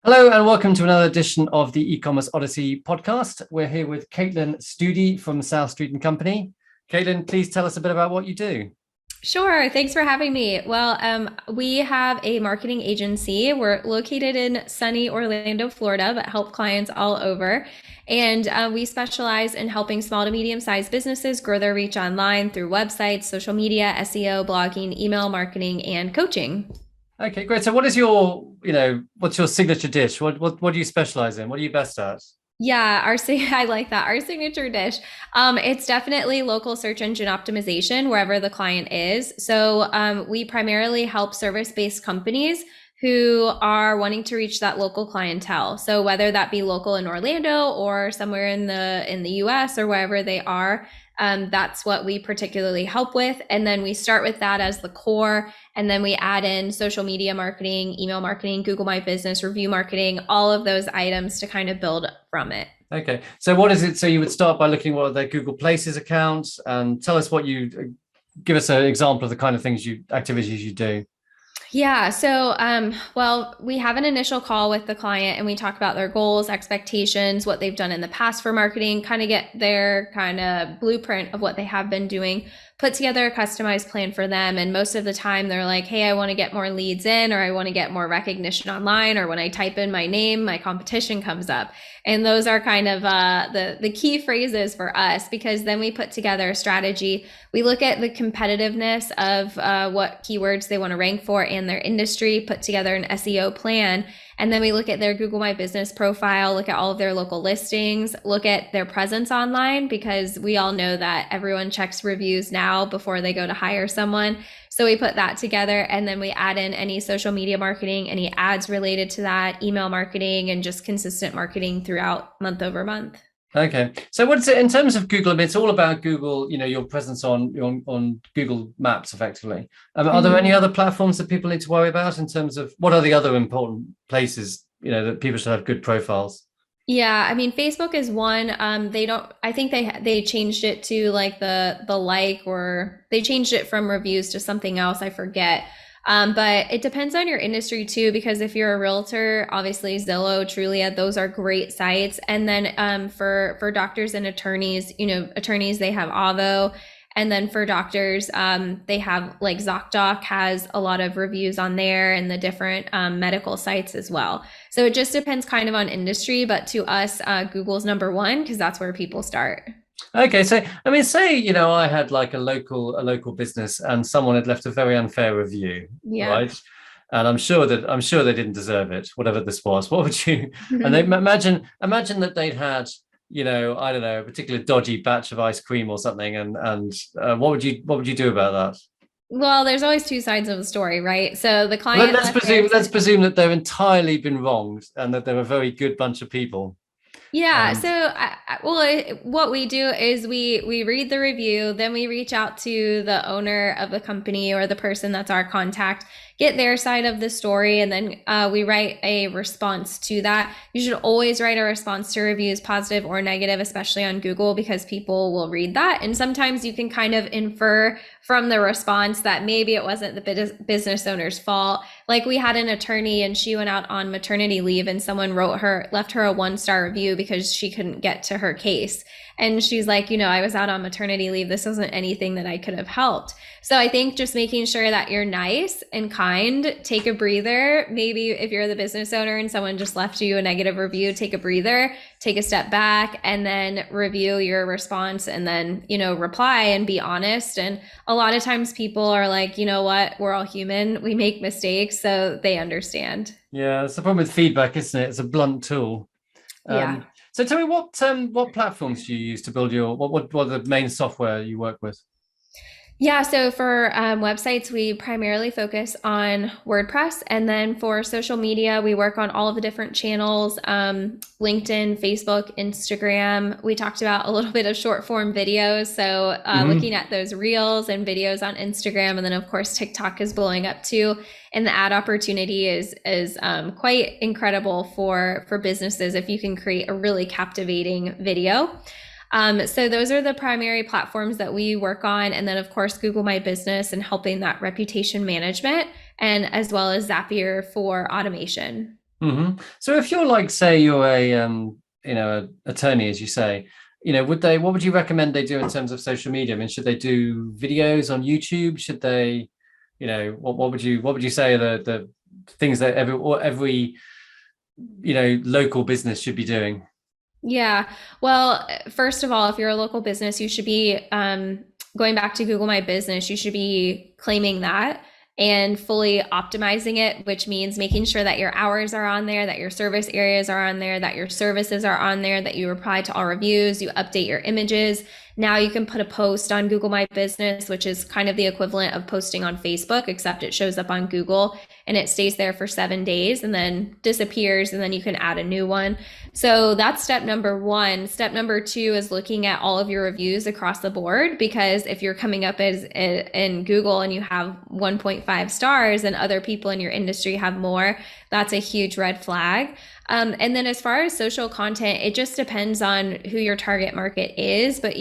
Hello and welcome to another edition of the eCommerce Odyssey podcast. We're here with Kaitlyn Study from South Street and Company. Kaitlyn, please tell us a bit about what you do. Sure. Thanks for having me. We have a marketing agency. We're located in sunny Orlando, Florida, but help clients all over. And we specialize in helping small to medium-sized businesses grow their reach online through websites, social media, SEO, blogging, email marketing, and coaching. Okay, great. So what is what's your signature dish? What do you specialize in? What are you best at? Yeah, I like that. Our signature dish. It's definitely local search engine optimization wherever the client is. So we primarily help service-based companies who are wanting to reach that local clientele. So whether that be local in Orlando or somewhere in the US or wherever they are, that's what we particularly help with. And then we start with that as the core. And then we add in social media marketing, email marketing, Google My Business, review marketing, all of those items to kind of build from it. Okay. So what is it? So you would start by looking at their Google Places accounts and tell us give us an example of the kind of activities you do. Yeah. We have an initial call with the client and we talk about their goals, expectations, what they've done in the past for marketing, kind of get their kind of blueprint of what they have been doing, put together a customized plan for them. And most of the time they're like, hey, I want to get more leads in, or I want to get more recognition online, or when I type in my name, my competition comes up. And those are kind of the key phrases for us, because then we put together a strategy. We look at the competitiveness of what keywords they want to rank for and their industry, put together an SEO plan. And then we look at their Google My Business profile, look at all of their local listings, look at their presence online, because we all know that everyone checks reviews now before they go to hire someone. So we put that together, and then we add in any social media marketing, any ads related to that, email marketing, and just consistent marketing throughout month over month. Okay. So what's it in terms of Google? I mean, it's all about Google, your presence on Google Maps effectively. Are there any other platforms that people need to worry about in terms of what are the other important places, that people should have good profiles? Yeah, I mean, Facebook is one. I think they changed it to like or they changed it from reviews to something else. I forget. But it depends on your industry too, because if you're a realtor, obviously Zillow, Trulia, those are great sites. And then for doctors and attorneys, attorneys, they have Avo. And then for doctors, they have like ZocDoc has a lot of reviews on there, and the different medical sites as well. So it just depends kind of on industry, but to us, Google's number one because that's where people start. Okay, so I mean, say I had like a local business and someone had left a very unfair review, Yeah. right? And I'm sure they didn't deserve it, whatever this was. What would you? And they imagine that they'd had I don't know, a particular dodgy batch of ice cream or something, and what would you do about that? Well, there's always two sides of the story, right? So the client. Let's presume that they've entirely been wronged and that they're a very good bunch of people. Yeah. What we do is we read the review, then we reach out to the owner of the company or the person that's our contact, get their side of the story, and then we write a response to that. You should always write a response to reviews, positive or negative, especially on Google, because people will read that. And sometimes you can kind of infer from the response that maybe it wasn't the business owner's fault. Like we had an attorney and she went out on maternity leave and someone left her a 1-star review because she couldn't get to her case. And she's like, I was out on maternity leave. This wasn't anything that I could have helped. So I think just making sure that you're nice and kind, take a breather. Maybe if you're the business owner and someone just left you a negative review, take a breather, take a step back, and then review your response, and then, reply and be honest. And a lot of times people are like, you know what, we're all human. We make mistakes, so they understand. Yeah, it's the problem with feedback, isn't it? It's a blunt tool. Yeah. So tell me, what platforms do you use to build what are the main software you work with? Yeah, so for websites, we primarily focus on WordPress. And then for social media, we work on all of the different channels, LinkedIn, Facebook, Instagram. We talked about a little bit of short form videos. So looking at those reels and videos on Instagram. And then, of course, TikTok is blowing up too. And the ad opportunity is quite incredible for businesses if you can create a really captivating video. So those are the primary platforms that we work on. And then of course, Google My Business and helping that reputation management, and as well as Zapier for automation. So if you're like, say you're a attorney, as you say, what would you recommend they do in terms of social media? I mean, should they do videos on YouTube? Should they, what would you say are the things that every local business should be doing? Yeah. Well, first of all, if you're a local business, you should be going back to Google My Business. You should be claiming that and fully optimizing it, which means making sure that your hours are on there, that your service areas are on there, that your services are on there, that you reply to all reviews, you update your images. Now you can put a post on Google My Business, which is kind of the equivalent of posting on Facebook, except it shows up on Google and it stays there for 7 days and then disappears, and then you can add a new one. So that's step number one. Step number two is looking at all of your reviews across the board, because if you're coming up as in Google and you have 1.5 stars and other people in your industry have more, that's a huge red flag. And then as far as social content, it just depends on who your target market is, but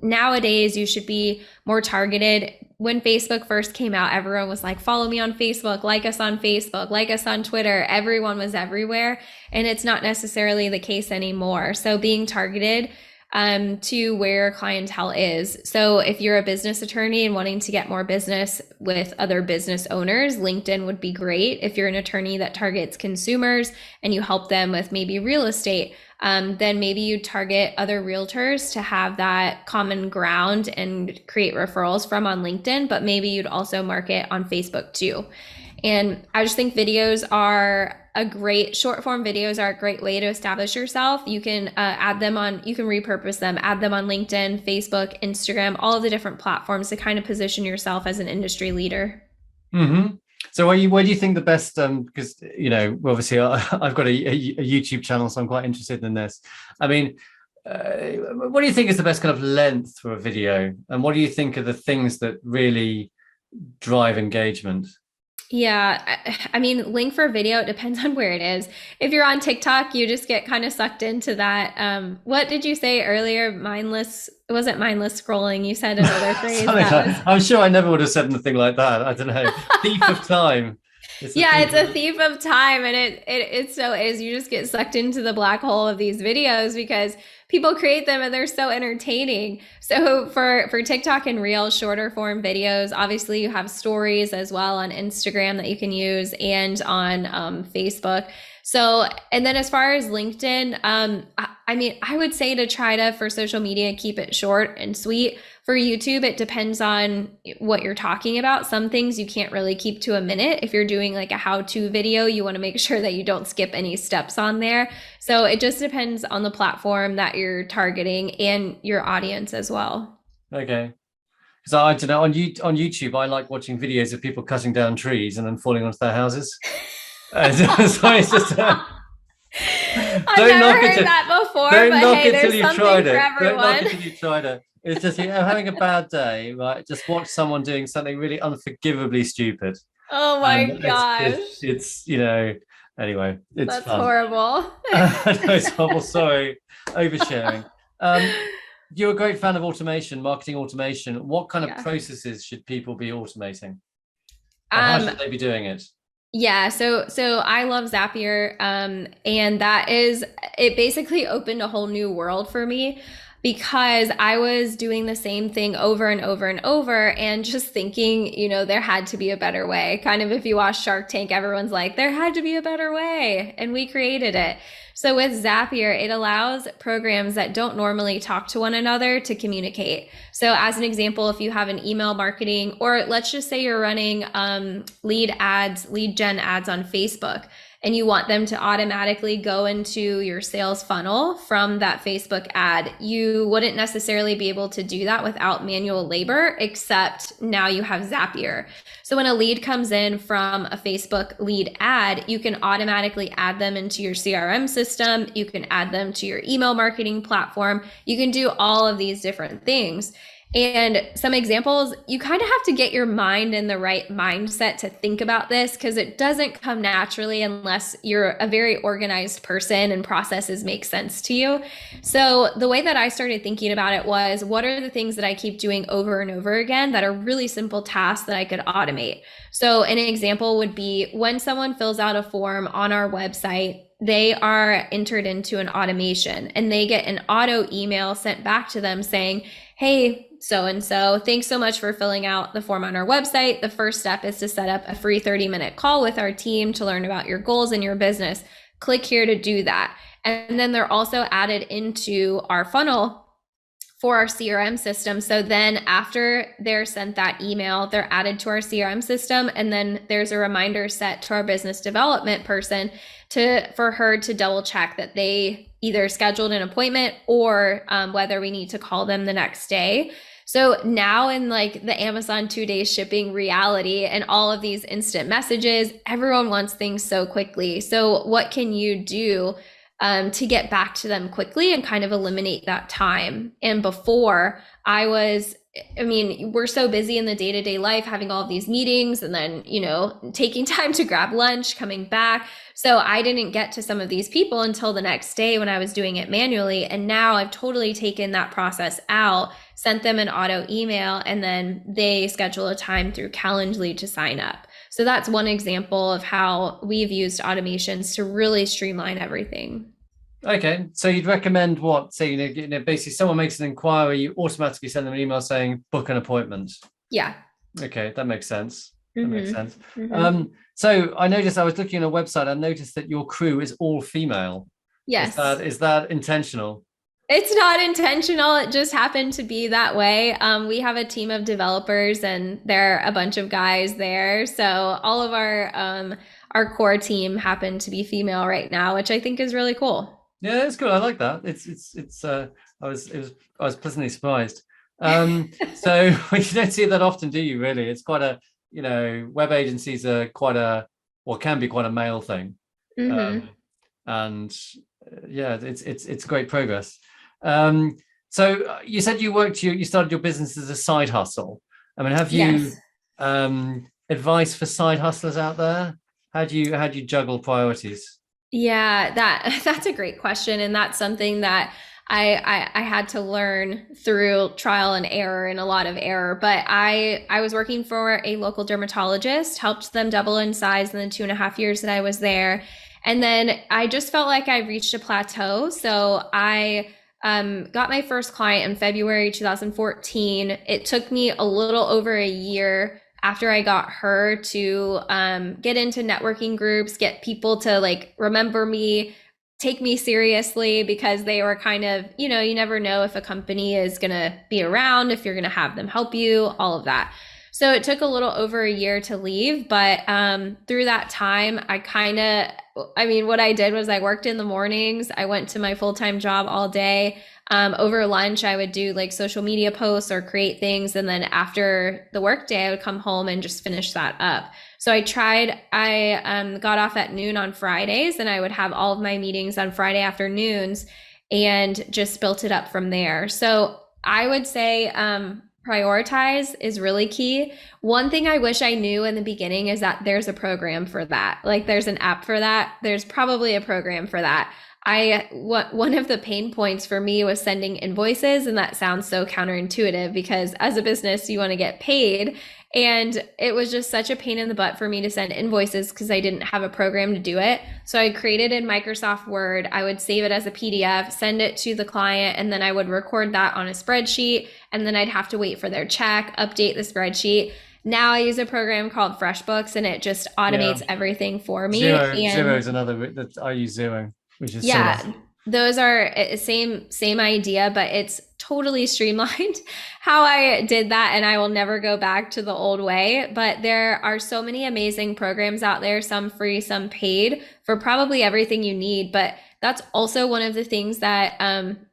nowadays you should be more targeted. When Facebook first came out, everyone was like, follow me on Facebook, like us on Facebook, like us on Twitter. Everyone was everywhere, and it's not necessarily the case anymore. So being targeted to where clientele is. So if you're a business attorney and wanting to get more business with other business owners, LinkedIn would be great. If you're an attorney that targets consumers and you help them with maybe real estate, then maybe you target other realtors to have that common ground and create referrals from on LinkedIn, but maybe you'd also market on Facebook too. And I just think short form videos are a great way to establish yourself. You can you can repurpose them, add them on LinkedIn, Facebook, Instagram, all of the different platforms to kind of position yourself as an industry leader. So where do you think the best, because, obviously I've got a YouTube channel, so I'm quite interested in this. I mean, what do you think is the best kind of length for a video? And what do you think are the things that really drive engagement? Yeah, I mean, link for video, it depends on where it is. If you're on TikTok, you just get kind of sucked into that. What did you say earlier? It wasn't mindless scrolling. You said another phrase. I'm sure I never would have said anything like that. I don't know. Thief of time. It's a thief of time, and it so is. You just get sucked into the black hole of these videos because people create them and they're so entertaining. So for TikTok and Reels, shorter form videos, obviously you have stories as well on Instagram that you can use, and on Facebook. So, and then as far as LinkedIn, I mean, I would say to try to, for social media, keep it short and sweet. For YouTube, it depends on what you're talking about. Some things you can't really keep to a minute. If you're doing like a how-to video, you want to make sure that you don't skip any steps on there. So it just depends on the platform that you're targeting and your audience as well. Okay. Because I don't know, on YouTube, I like watching videos of people cutting down trees and then falling onto their houses. So it's just... I've never heard that before, but hey, there's something for everyone. Don't knock it till you tried it. It's just, having a bad day, right? Just watch someone doing something really unforgivably stupid. Oh my gosh. It's anyway, it's That's fun. Horrible. No, it's horrible. Sorry, oversharing. You're a great fan of automation, marketing automation. What kind of processes should people be automating? How should they be doing it? Yeah, so I love Zapier, and it basically opened a whole new world for me, because I was doing the same thing over and over and over and just thinking, there had to be a better way. Kind of, if you watch Shark Tank, everyone's like, there had to be a better way, and we created it. So with Zapier, it allows programs that don't normally talk to one another to communicate. So as an example, if you have an email marketing, or let's just say you're running lead gen ads on Facebook, and you want them to automatically go into your sales funnel from that Facebook ad, you wouldn't necessarily be able to do that without manual labor, except now you have Zapier. So when a lead comes in from a Facebook lead ad, you can automatically add them into your CRM system. You can add them to your email marketing platform. You can do all of these different things. And some examples, you kind of have to get your mind in the right mindset to think about this, because it doesn't come naturally unless you're a very organized person and processes make sense to you. So the way that I started thinking about it was, what are the things that I keep doing over and over again that are really simple tasks that I could automate? So an example would be when someone fills out a form on our website, they are entered into an automation and they get an auto email sent back to them saying, hey, so-and-so, thanks so much for filling out the form on our website. The first step is to set up a free 30-minute call with our team to learn about your goals and your business. Click here to do that. And then they're also added into our funnel for our CRM system. So then after they're sent that email, they're added to our CRM system. And then there's a reminder set to our business development person for her to double check that they either scheduled an appointment or whether we need to call them the next day. So now in like the Amazon 2-day shipping reality and all of these instant messages, everyone wants things so quickly. So what can you do to get back to them quickly and kind of eliminate that time? And before, we're so busy in the day-to-day life, having all of these meetings and then, taking time to grab lunch, coming back. So I didn't get to some of these people until the next day when I was doing it manually. And now I've totally taken that process out, sent them an auto email, and then they schedule a time through Calendly to sign up. So that's one example of how we've used automations to really streamline everything. Okay, so you'd recommend what? So, basically someone makes an inquiry, you automatically send them an email saying, book an appointment. Yeah. Okay, that makes sense. Mm-hmm. That makes sense. Mm-hmm. So I was looking at a website, I noticed that your crew is all female. Yes. Is that intentional? It's not intentional. It just happened to be that way. We have a team of developers and there are a bunch of guys there. So all of our core team happen to be female right now, which I think is really cool. Yeah, it's good. I like that. I was pleasantly surprised. So you don't see that often, do you? Really, it's quite a web agencies are can be quite a male thing. Mm-hmm. It's great progress. So you said you started your business as a side hustle. I mean, have you advice for side hustlers out there? How do you juggle priorities? Yeah, that's a great question. And that's something that I had to learn through trial and error and a lot of error. But I was working for a local dermatologist, helped them double in size in the 2.5 years that I was there. And then I just felt like I reached a plateau. So I got my first client in February 2014. It took me a little over a year after I got her to get into networking groups, get people to remember me, take me seriously, because they were kind of, you never know if a company is going to be around, if you're going to have them help you, all of that. So it took a little over a year to leave, but through that time, what I did was I worked in the mornings. I went to my full-time job all day. Over lunch, I would do social media posts or create things. And then after the workday, I would come home and just finish that up. So I got off at noon on Fridays, and I would have all of my meetings on Friday afternoons and just built it up from there. So I would say prioritize is really key. One thing I wish I knew in the beginning is that there's a program for that. There's an app for that. There's probably a program for that. One of the pain points for me was sending invoices, and that sounds so counterintuitive because as a business, you want to get paid. And it was just such a pain in the butt for me to send invoices because I didn't have a program to do it. So I created in Microsoft Word. I would save it as a PDF, send it to the client, and then I would record that on a spreadsheet. And then I'd have to wait for their check, update the spreadsheet. Now I use a program called FreshBooks, and it just automates everything for me. Xero is another that I use Xero. Which is those are same idea, but it's totally streamlined how I did that, and I will never go back to the old way. But there are so many amazing programs out there, some free, some paid, for probably everything you need. But that's also one of the things that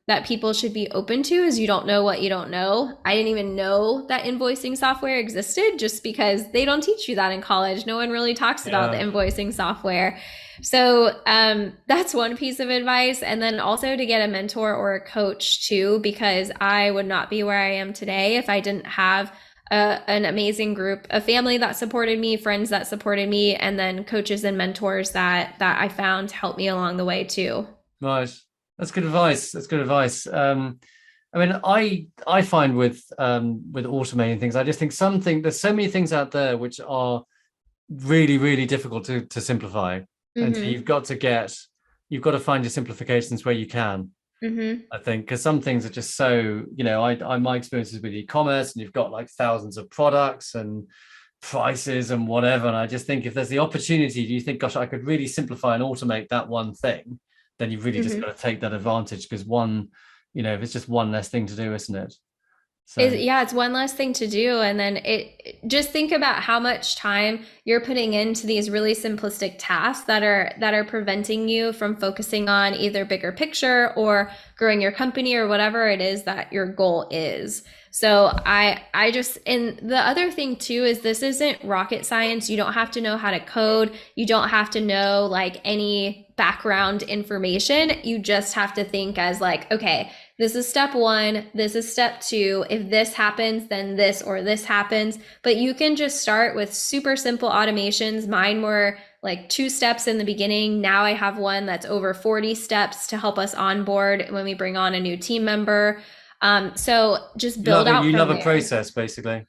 that people should be open to, is you don't know what you don't know. I didn't even know that invoicing software existed just because they don't teach you that in college. No one really talks about the invoicing software. So that's one piece of advice. And then also to get a mentor or a coach too, because I would not be where I am today if I didn't have an amazing group, a family that supported me, friends that supported me, and then coaches and mentors that I found helped me along the way too. Right. That's good advice. That's good advice. I mean, I find with automating things, I just think there's so many things out there which are really, really difficult to simplify. And so you've got to find your simplifications where you can. I think, because some things are just so, my experiences with e-commerce, and you've got like thousands of products and prices and whatever. And I just think if there's the opportunity, do you think, gosh, I could really simplify and automate that one thing, then you've really just got to take that advantage, because if it's just one less thing to do, isn't it? So It's one less thing to do. And then just think about how much time you're putting into these really simplistic tasks that are preventing you from focusing on either bigger picture or growing your company or whatever it is that your goal is. So and the other thing too is this isn't rocket science. You don't have to know how to code. You don't have to know like any background information. You just have to think as like, okay, this is step one, this is step two. If this happens, then this or this happens. But you can just start with super simple automations. Mine were like 2 steps in the beginning. Now I have one that's over 40 steps to help us onboard when we bring on a new team member. So just build out. You love a process, basically.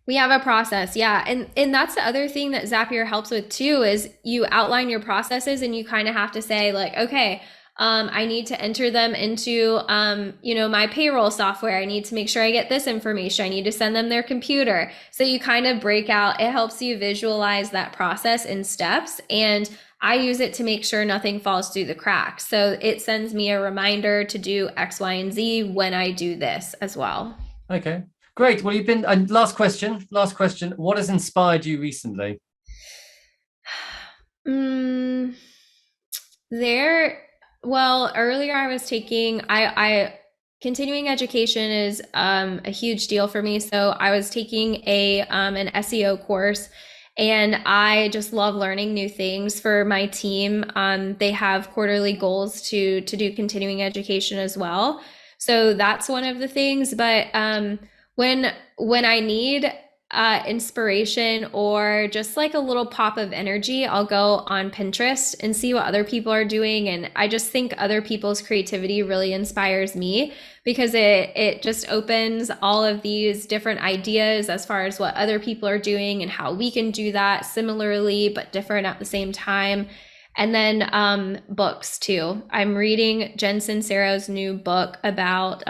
We have a process, yeah. And that's the other thing that Zapier helps with too, is you outline your processes and you kind of have to say like, okay, I need to enter them into, my payroll software. I need to make sure I get this information. I need to send them their computer. So you kind of break out, it helps you visualize that process in steps. And I use it to make sure nothing falls through the cracks. So it sends me a reminder to do X, Y, and Z when I do this as well. Okay, great. Well, last question. What has inspired you recently? Earlier I was taking, continuing education is a huge deal for me. So I was taking an SEO course, and I just love learning new things for my team. They have quarterly goals to do continuing education as well. So that's one of the things. But when I need inspiration or just like a little pop of energy, I'll go on Pinterest and see what other people are doing. And I just think other people's creativity really inspires me, because it just opens all of these different ideas as far as what other people are doing and how we can do that similarly but different at the same time. And then books too. I'm reading Jen Sincero's new book about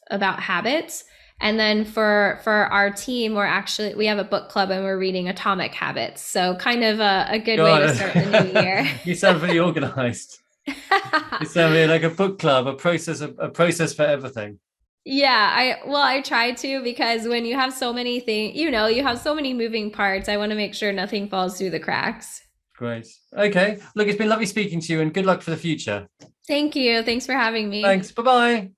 habits. And then for our team, we have a book club and we're reading Atomic Habits. So kind of a good way to start the new year. You sound pretty organized. You sound really like a book club, a process for everything. Yeah, I try to, because when you have so many things, you have so many moving parts, I want to make sure nothing falls through the cracks. Great. Okay. Look, it's been lovely speaking to you, and good luck for the future. Thank you. Thanks for having me. Thanks. Bye-bye.